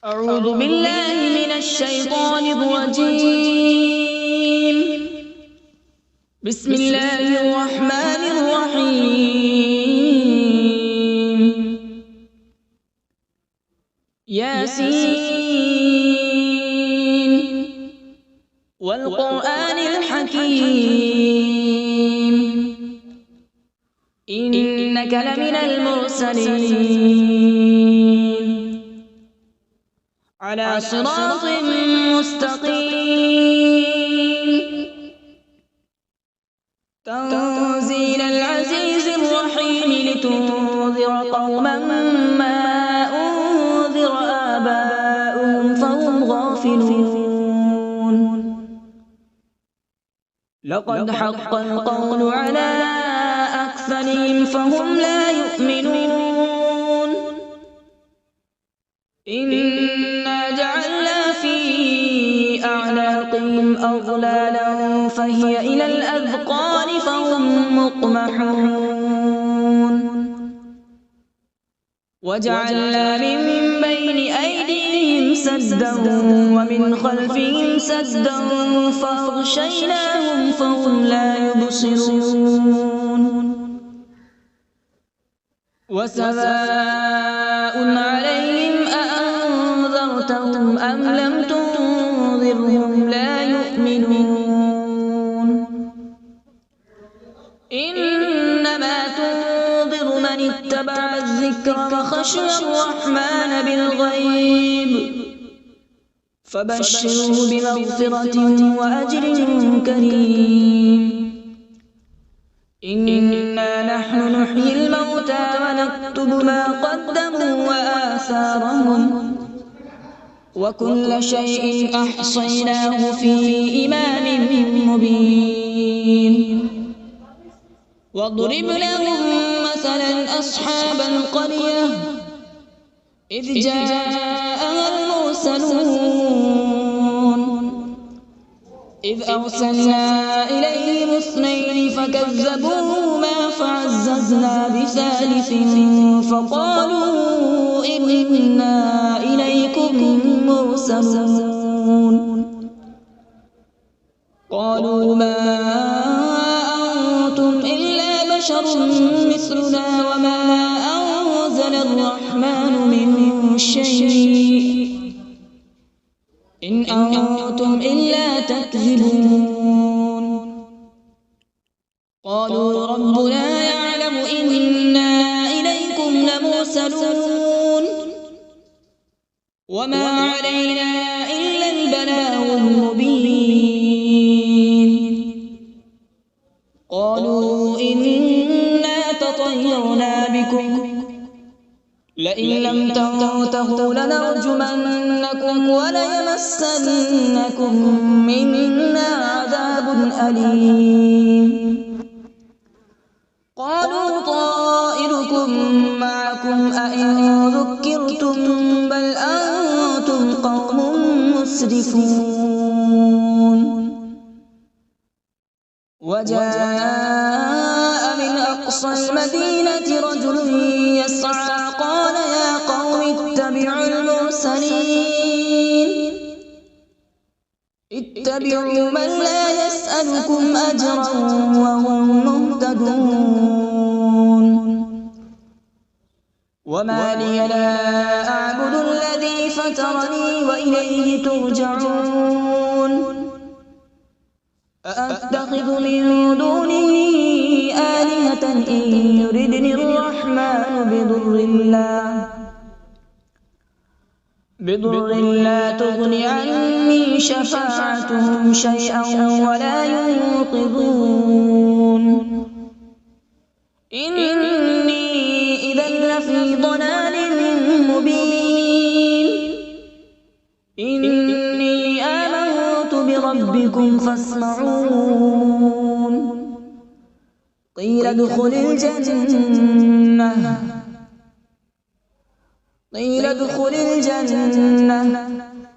أعوذ بالله من الشيطان الرجيم. بسم الله الرحمن الرحيم. ياسين والقرآن الحكيم إنك لمن المرسلين على صراط مستقيم تنزيل العزيز الرحيم لتنذر قوما ما أنذر آباؤهم فهم غافلون. لقد حق القول على أكثرهم فهم لا يؤمنون. إنا جعلنا في أعناقهم أغلالا فهي إلى الأذقان فهم مقمحون. وجعلنا من بين أيديهم سدا ومن خلفهم سدا فأغشيناهم فهم لا يبصرون. وسواء عليهم أأنذرتهم أم لم تنذرهم لا يؤمنون. إنما تنذر من اتبع الذكر وخشي الرحمن بالغيب فبشره بمغفرة وأجر كريم. إنا نحن نحيي الموتى ونكتب ما قدموا وآثارهم وكل شيء أحصيناه في إمام مبين. واضرب لهم مثلا أصحاب القرية إذ جاءها المرسلون إذ أرسلنا إليهم اثنين فكذبوهما فعززنا بثالث فقالوا إنا إليكم مرسلون. قالوا ما أنتم إلا بشر مثلنا وما أنزل الرحمن من شيء إن أنتم إلا تكذبون. قالوا ربنا يعلم إنا إليكم لمرسلون وما علينا إلا البلاغ المبين. قالوا إنا تطيرنا بكم لئن لم تنتهوا لنرجمنكم وليمسنكم منا عذاب أليم. قالوا طائركم معكم أئن ذكرتم بل أنتم قوم مسرفون. وجاء من أقصى المدينة رجل يسعى قال يا قوم اتبعوا المرسلين اتبعوا من لا يسألكم أجرا وهم مهتدون. وما لي لا أعبد الذي فطرني وإليه ترجعون. أأتخذ من دونه آلهة إن يردني الرحمن بضر لا تغن عني شفاعتهم شيئا ولا ينقذون. إني إذا لفي ضلال مبين. إني آمنت بربكم فاسمعون. قيل ادخل الجنة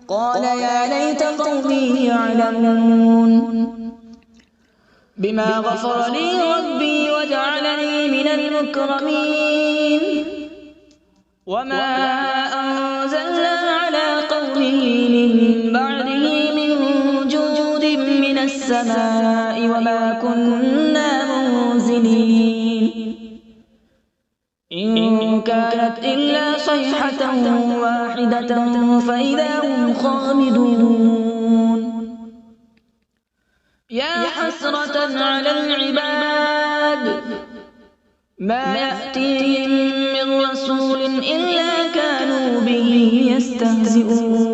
قال يا ليت قومي يعلمون. بما غفر لي ربي وجعلني من المكرمين. وما أنزلنا على قومه من بعده من جود من السماء وما كنا منزلين إن كانت إلا صيحة واحدة فإذا هم خامدون يا حسرة على العباد ما يأتيهم من رسول إلا كانوا به يستهزئون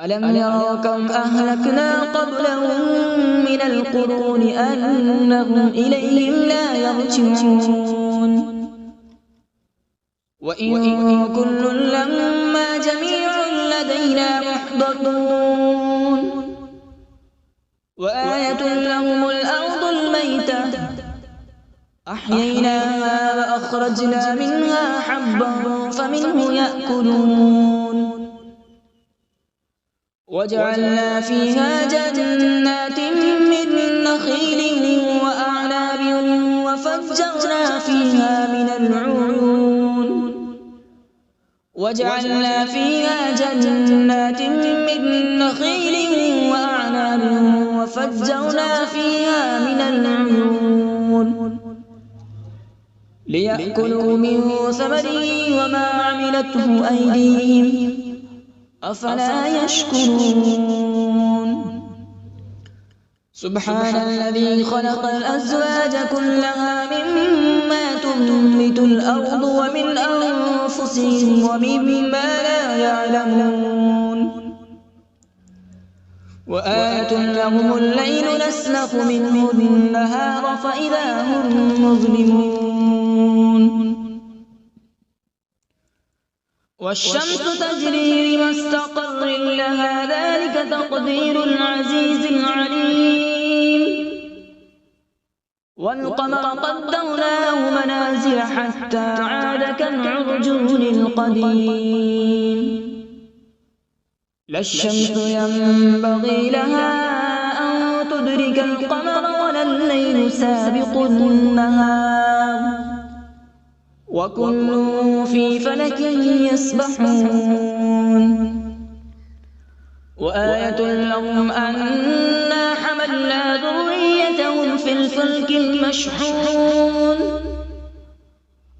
ألم يروا كم أهلكنا قبلهم من القرون أنهم إليهم لا يرجعون وإن كل لما جميع لدينا محضرون وآية لهم الأرض الميتة أحييناها وأخرجنا منها حبا فمنه يأكلون وجعلنا فيها جنات من نخيل وأعناب وفجرنا فيها من العيون وجعلنا فيها جنات من نخيل وأعناب وفجرنا فيها من العيون ليأكلوا من ثمره وما عملته أيديهم أفلا يشكرون سبحان الذي خلق الأزواج كلها مما تنبت الأرض ومن أنفسهم ومما لا يعلمون وآية لهم الليل نسلخ منه النهار فإذا هم مظلمون والشمس تجري لمستقر لها ذلك تقدير العزيز العليم والقمر قدرناه منازل حتى عاد كالعرجون القديم لا الشمس ينبغي لها أن تدرك القمر ولا الليل سابق النهار وكل في فلك يسبحون وآية لهم أنا حملنا ذريتهم في الفلك المشحون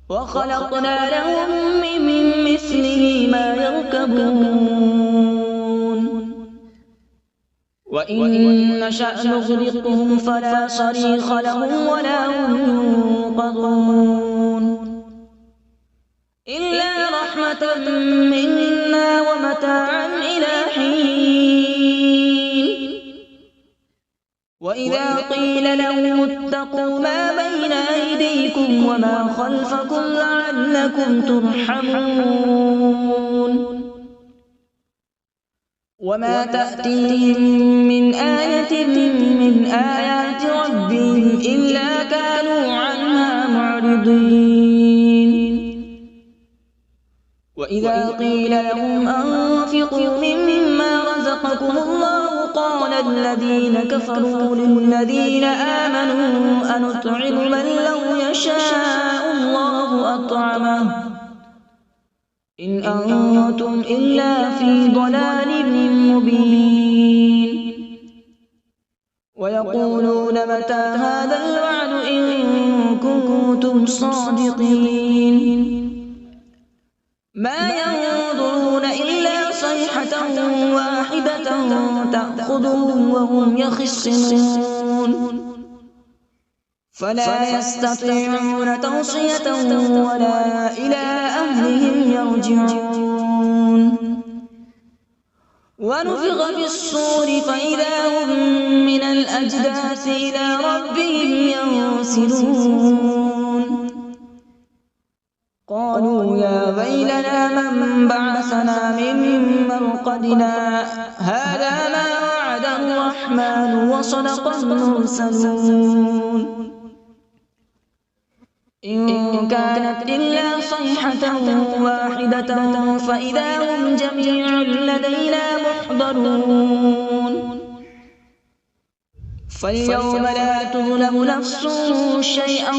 وخلقنا لهم من مثله ما يركبون وإن نشأ نغرقهم فلا صريخ لهم ولا هم ينقذون إلا رحمة منا ومتاعا إلى حين وإذا قيل لهم اتقوا ما بين أيديكم وما خلفكم لعلكم ترحمون وما تأتيهم من آية من آيات ربهم إلا كانوا عنها معرضين وإذا قيل لهم أنفقوا مما رزقكم الله قال الذين كفروا للذين آمنوا أنطعم من لو يشاء الله أطعمه إن أنتم إلا في ضلال مبين ويقولون متى هذا الوعد إن كنتم صادقين ما ينظرون إلا صيحة واحدة تأخذهم وهم يخصمون فلا يستطيعون توصية ولا إلى أهلهم يرجعون ونفخ في الصور فإذا هم من الأجداث إلى ربهم ينسلون قالوا يا ويلنا من بعثنا من مرقدنا هذا ما وعد الرحمن وصدق المرسلون إن كانت إلا صيحة واحدة فإذا هم جميع لدينا محضرون فاليوم لا تظلم نفس شيئا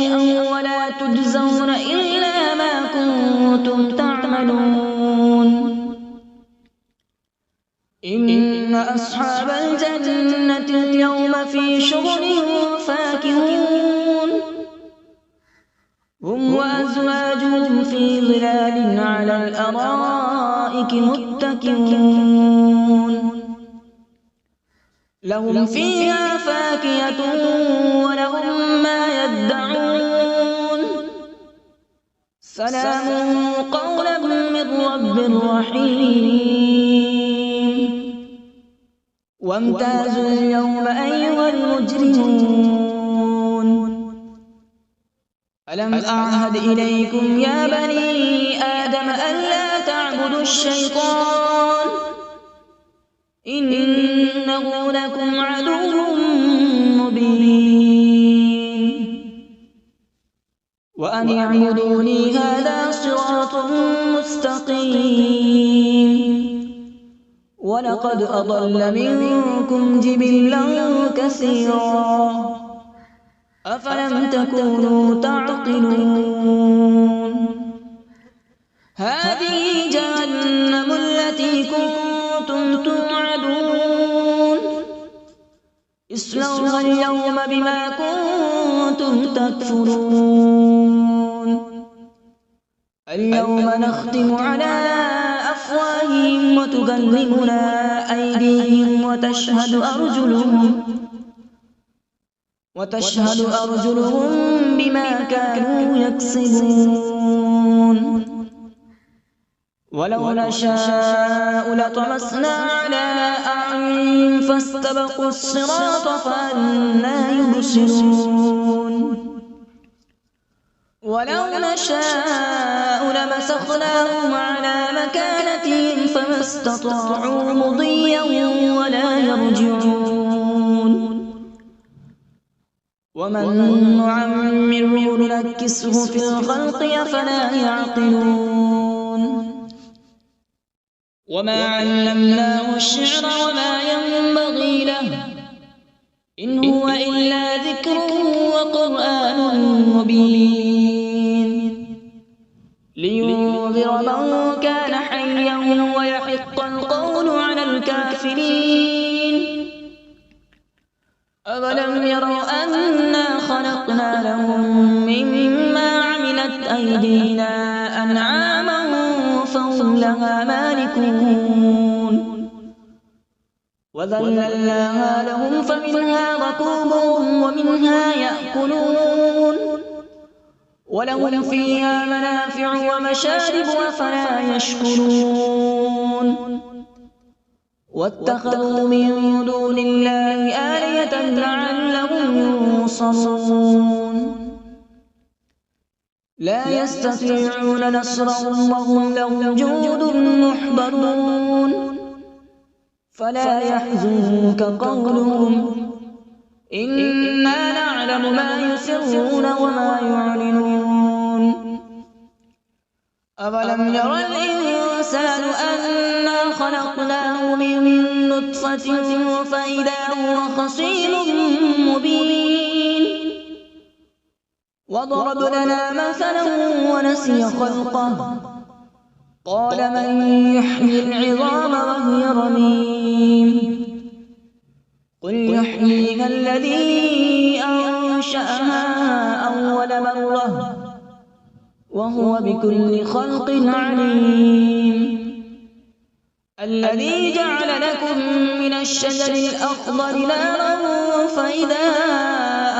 ولا تجزون إلا ما كنتم تعملون إن أصحاب الجنة اليوم في شغل فاكهون هم وأزواجهم في ظلال على الأرائك متكئون لهم فيها فاكهة ولهم ما يدعون سلام قولا من رب رحيم وامتازوا اليوم أيها المجرمون ألم أعهد إليكم يا بني آدم ألا تعبدوا الشيطان إنه لكم عدو مبين وأن اعبدوني هذا صراط مستقيم ولقد أضل منكم جبلا كثيرا أفلم تكونوا تعقلون هذه جهنم التي كنتم توعدون اصلوها اليوم بما كنتم تكفرون اليوم نختم على أفواههم وتكلمنا أيديهم وتشهد أرجلهم بما كانوا يكسبون ولو نشاء لطمسنا على أعينهم فاستبقوا الصراط فأنى يبصرون ولو نشاء لمسخناهم على مكانتهم فما استطاعوا مضيا ولا يرجعون ومن نعمره ننكسه في الخلق أفلا يعقلون وما علمناه الشعر وما ينبغي له إن هو إلا ذكر وقرآن مبين لينذر من كان حيا ويحق القول على الكافرين أولم يروا أنا خلقنا لهم مما عملت أيدينا أنعاما فهم لها مالكون وذللناها لهم فمنها ركوبهم ومنها يأكلون ولهم فيها منافع ومشارب أفلا يشكرون واتخذوا من دون الله آلهة لعلهم ينصرون لا يستطيعون نصرهم وهم لهم جند محضرون فلا يحزنك قولهم إنا نعلم ما يسرون وما يعلنون أولم ير الإنسان أنا خلقناه من نطفة فإذا هو خصيم مبين وضرب لنا مثلا ونسي خلقه قال من يحيي العظام وهي رميم قل يحييها الذي أنشأها أول مرة وهو بكل خلق عليم الذي جعل لكم من الشجر الأخضر نارا فإذا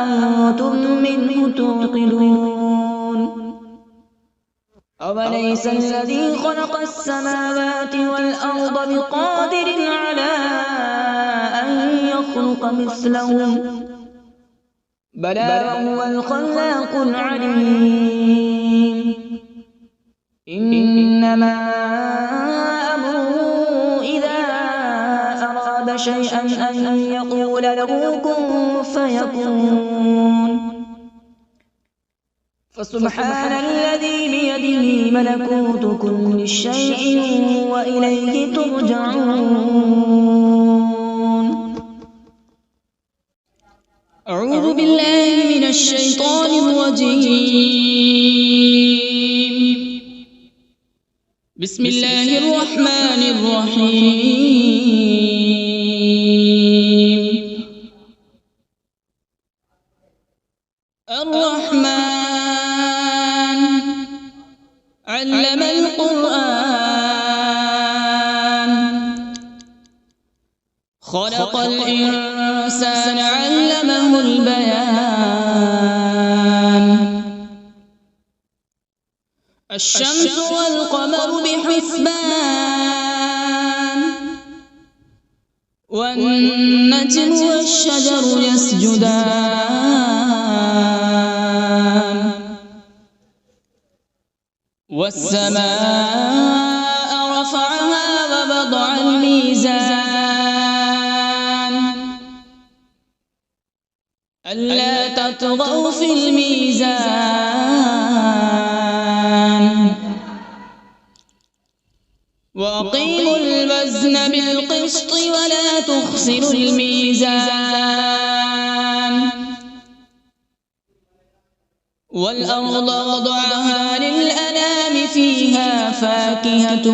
أنتم منه توقدون أوليس الذي خلق السماوات والأرض بقادر على أن يخلق مثلهم بلى وهو الخلاق العليم إنما أمره إذا أراد شيئا أن يقول له كن فيكون فسبحان الذي بيده ملكوت كل شيء وإليه ترجعون أعوذ بالله من الشيطان الرجيم بسم الله الرحمن الرحيم علم القرآن خلق الإنسان علمه البيان الشمس والقمر بحسبان والنجم والشجر يسجدان والسماء رفعها ووضع الميزان ألا تطغوا في الميزان وأقيموا الوزن بالقسط ولا تخسروا الميزان والأرض وضعها للأنام فيها فاكهة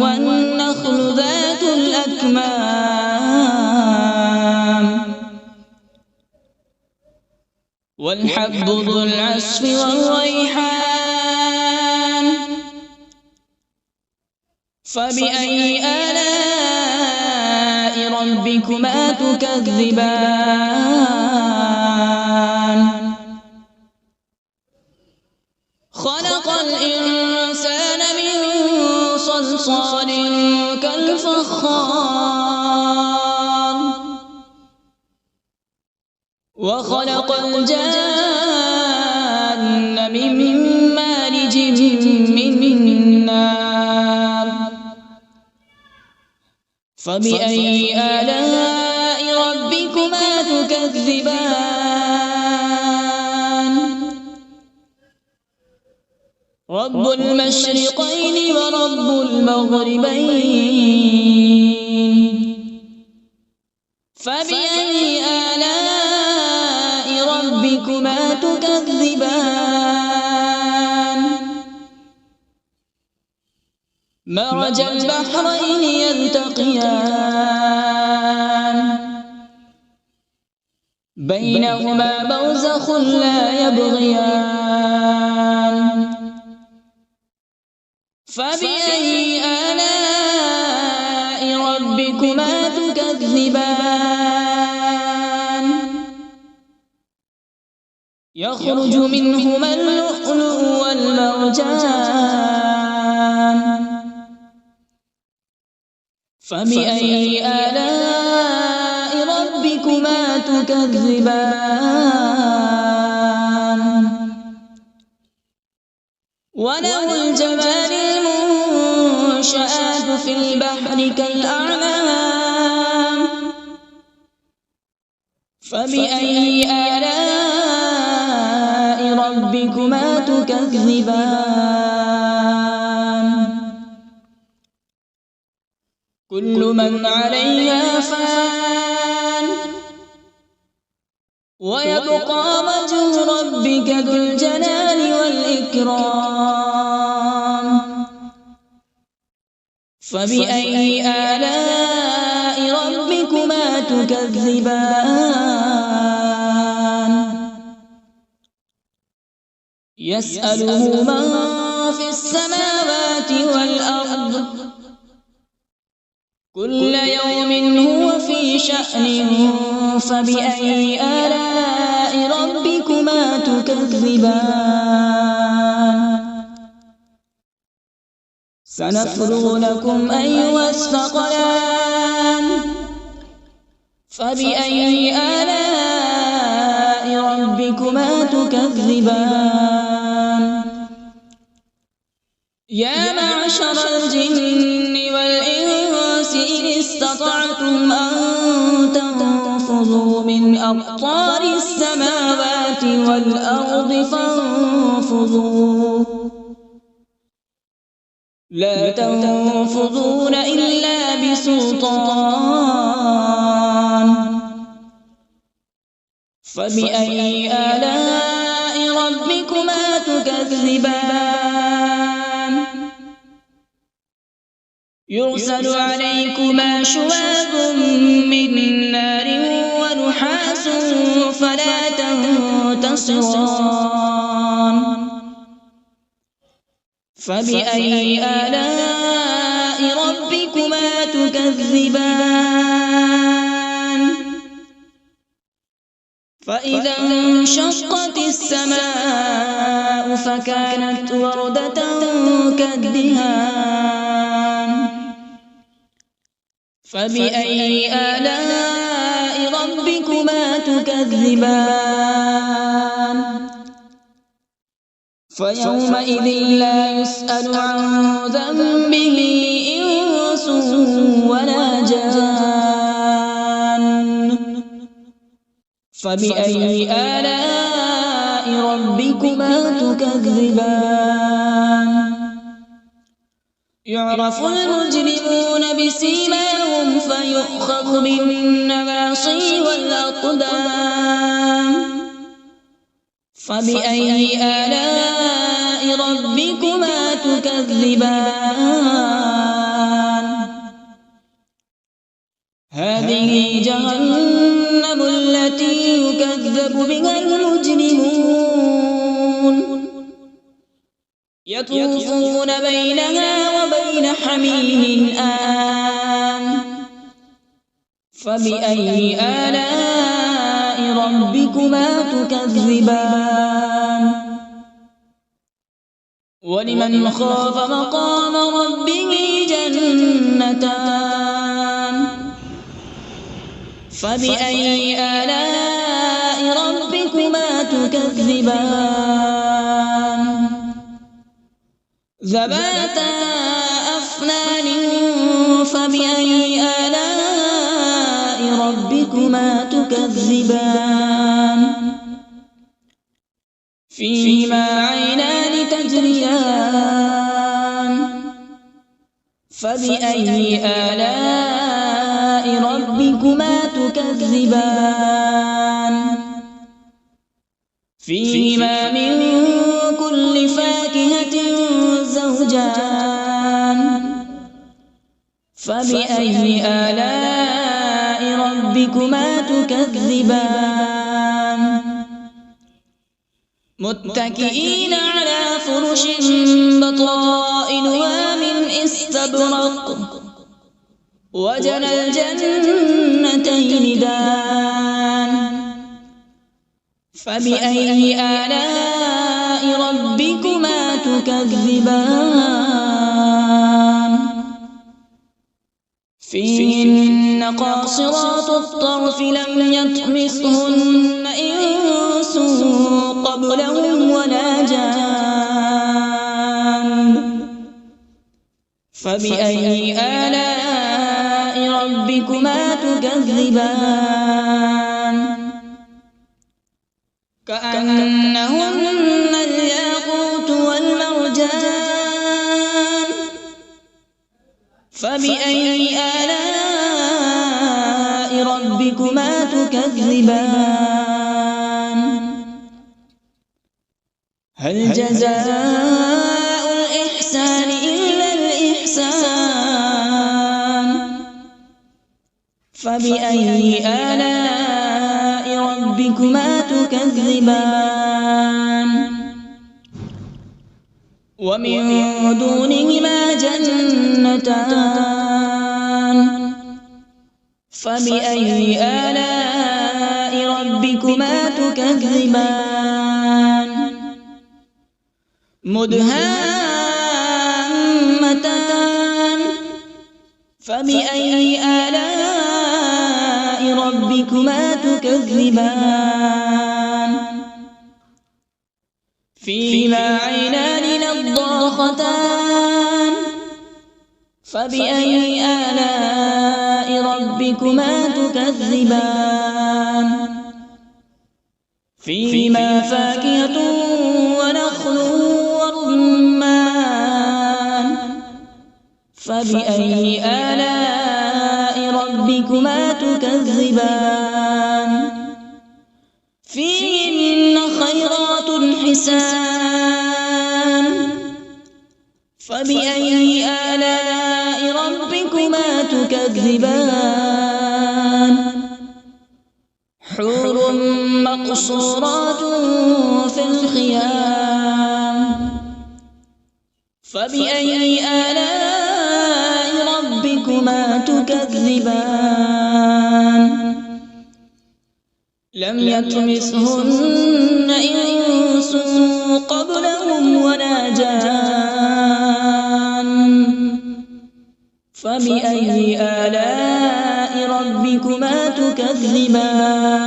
والنخل ذات الأكمام والحب ذو العصف والريحان فبأي آلاء ربكما تكذبان خلق الإنسان من صلصال كالفخار وخلق الجان من مارج من نار فبأي آلاء ربكما تكذبان رب المشرقين ورب المغربين فبأي آلاء ربكما تكذبان مرج البحرين يلتقيان بينهما برزخ لا يبغيان فبأي آلاء ربكما تكذبان يخرج منهما اللؤلؤ والمرجان فبأي آلاء ربكما تكذبان وله الجوار المنشآت في البحر كالأعلام فبأي آلاء ربكما تكذبان كل من عليها فان ويبقى وجه ربك ذو الجلال والإكرام فبأي آلاء ربكما تكذبان يسأله من في السماوات والأرض كل يوم هو في شأن فبأي آلاء ربكما تكذبان سنفرغ لكم أيها الثقلان فبأي آلاء ربكما تكذبان يا معشر الجن والإنس إن استطعتم أن تنفذوا من أقطار السماوات والأرض فانفذوا لا تنفذون إلا بسلطان فبأي آلاء ربكما تكذبان يرسل عليكما شواظ من نار ونحاس فلا تنتصران فبأي آلاء ربكما تكذبان فإذا انشقت السماء فكانت وردة كالدهان فبأي آلاء ربكما تكذبان فيومئذ لا يسأل عن ذنبه إنس ولا جان فبأي آلاء ربكما تكذبان يعرف المجرمون بسيماهم فيؤخذ بالنواصي والأقدام فبأي آلاء ربكما تكذبان هذه جهنم التي يكذب بها المجرمون يطوفون بينها وبين حميم آن فبأي آلاء ربكما تكذبان ولمن خاف مقام ربه جنتان فبأي آلاء ربكما تكذبان ذواتا أفنان فبأي آلاء ربكما تكذبان فيهما عينان تجريان فبأي آلاء ربكما تكذبان فيهما من كل فاكهة زوجان فبأي آلاء ربكما تكذبان متكئين على فرش بطائنها من استبرق وجنى الجنتين دان فبأي آلاء ربكما تكذبان فيهن قاصرات الطرف لم يطمثهن إنس قبلهم ولا جان فبأي آلاء ربكما تكذبان كأنهن الياقوت والمرجان فبأي آلاء ربكما تكذبان هل جزاء الإحسان إلا الإحسان فبأي آلاء ربكما تكذبان ومن دونهما جنتان فبأي آلاء ربكما تكذبان مدهامتان فبأي آلاء ربكما تكذبان فيهما عينان نضاختان فبأي آلاء ربكما تكذبان فيهما فاكهة ونخل ورمان فبأي آلاء ربكما تكذبان فيهن خيرات حسان فبأي آلاء ربكما تكذبان حور مقصورات في الخيام فبأي آلاء ربكما تكذبان لم يطمثهن إنس قبلهم ولا جان فبأي آلاء ربكما تكذبان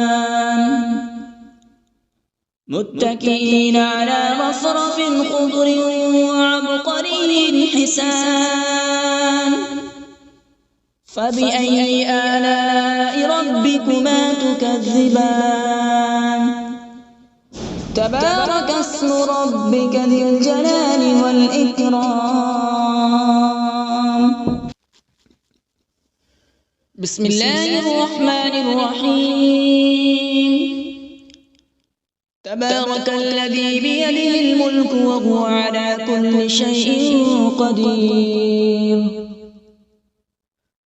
متكئين على رفرف خضر وعبقري حسان فبأي آلاء ربكما تكذبان تبارك اسم ربك ذي الجلال والإكرام بسم الله الرحمن الرحيم تبارك الذي بيده الملك وهو على كل شيء قدير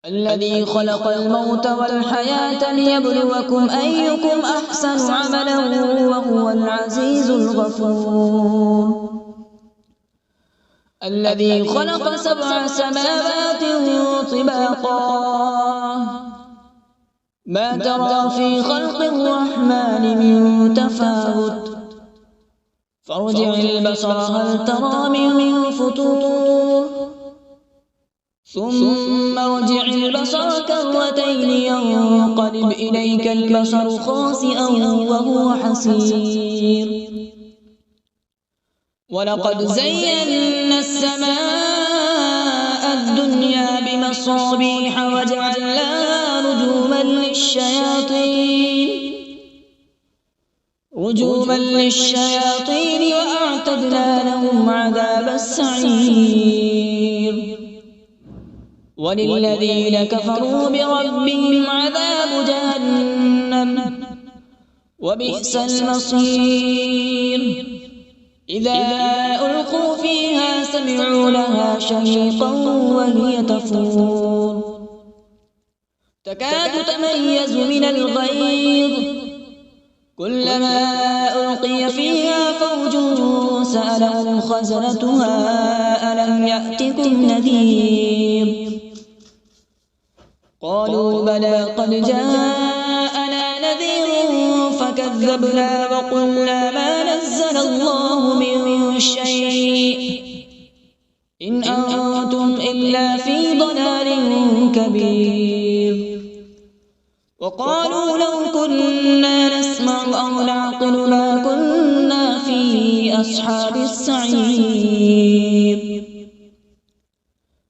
الذي خلق الموت والحياة ليبلوكم أيكم أحسن عملا وهو العزيز الغفور الذي خلق 7 سماوات طباقا ما ترى في خلق الرحمن من تفاوت فارجع البصر هل ترى من فطور ثم ارجع البصر كرتين ينقلب إليك البصر خاسئا وهو حسير ولقد زينا السماء الدنيا بمصابيح وجعلناها رجوما للشياطين وأعتدنا لهم عذاب السعير وللذين كفروا بربهم عذاب جهنم وبئس المصير إذا ألقوا فيها سمعوا لها شهيقا وهي تفور تكاد تميز من الغيظ كلما ألقي فيها فوج سألهم خزنتها ألم يأتكم نذير قالوا بلى قد جاءنا نذير فكذبنا وقلنا ما نزل الله من شيء إن أنتم إلا في ضلال كبير وقالوا لو كنا نسمع أو نعقل ما كنا في أصحاب السعير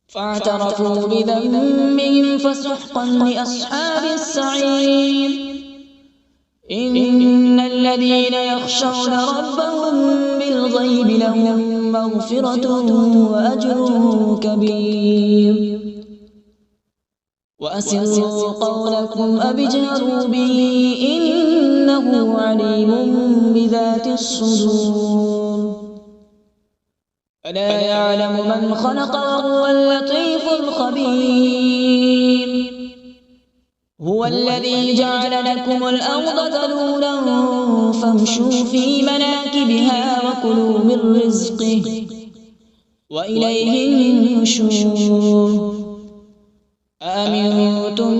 فاعترفوا بذنبهم فسحقا لأصحاب السعير إن الذين يخشون ربهم بالغيب لهم مغفرة وأجر كبير وأسروا قولكم أو اجهروا به إنه عليم بذات الصدور ألا يعلم من خلق وهو اللطيف الخبير هو الذي جعل لكم الأرض ذلولا فامشوا في مناكبها وكلوا من رزقه وإليه النشور أأمنتم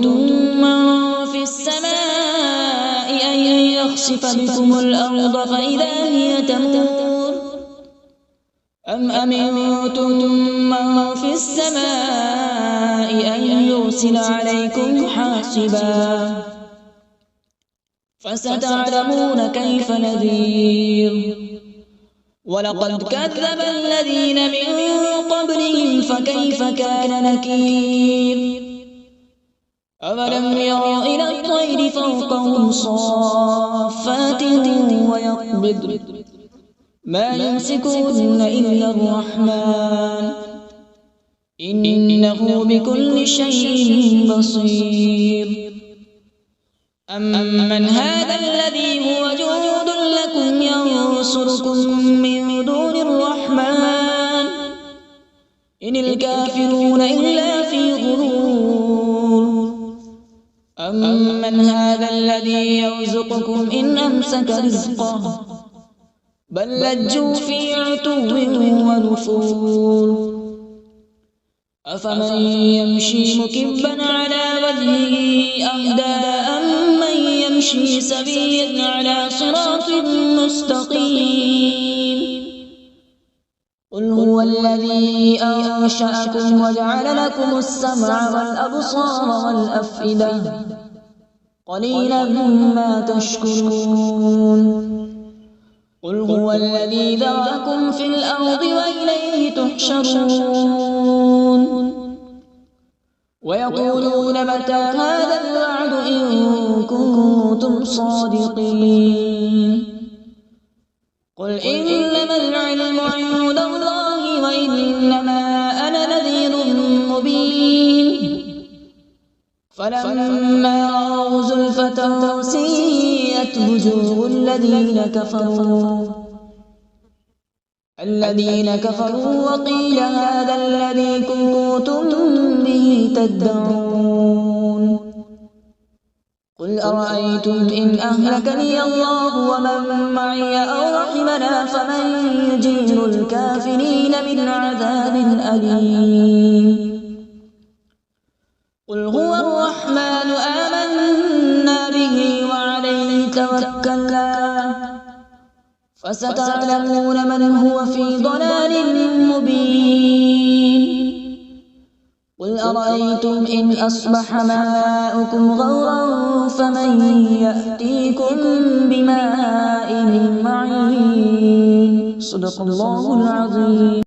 من في السماء أن يخسف بكم الأرض فإذا هي تمور أم أمنتم من في السماء أن يرسل عليكم حاصبا فستعلمون كيف نذير ولقد كذب الذين من قبلهم فكيف كان نكير أولم يروا إلى الطير فوقهم صافات ويقبض ما يمسكهن إلا الرحمن إنه بكل شيء بصير أمن هذا الذي هو جند لكم ينصركم من دون الرحمن إن الكافرون إلا في غرور أمن هذا الذي يرزقكم إن أمسك رزقه بل لجوا في عتو ونفور أفمن يمشي مكبا على وجهه أهدى أمن يمشي سويا على صراط مستقيم قل هو الذي أنشأكم وجعل لكم السمع والأبصار والأفئدة قليلا ما تشكرون قل هو الذي ذرأكم في الأرض وإليه تحشرون ويقولون متى هذا الوعد إن كنتم صادقين قل إنما العلم عند الله وإنما أنا نذير مبين فلما رأوا زلفة سيئت وجوه الذين كفروا وقيل هذا الذي كنتم به تدعون قل أرأيتم إن أهلكني الله ومن معي أو رحمنا فمن يجير الكافرين من عذاب أليم قل هو الرحمن آمنا به وعليه توكلنا فستعلمون من هو في ضلال مبين قل أرأيتم إن أصبح ماؤكم غورا فمن يأتيكم بماء معين صدق الله العظيم.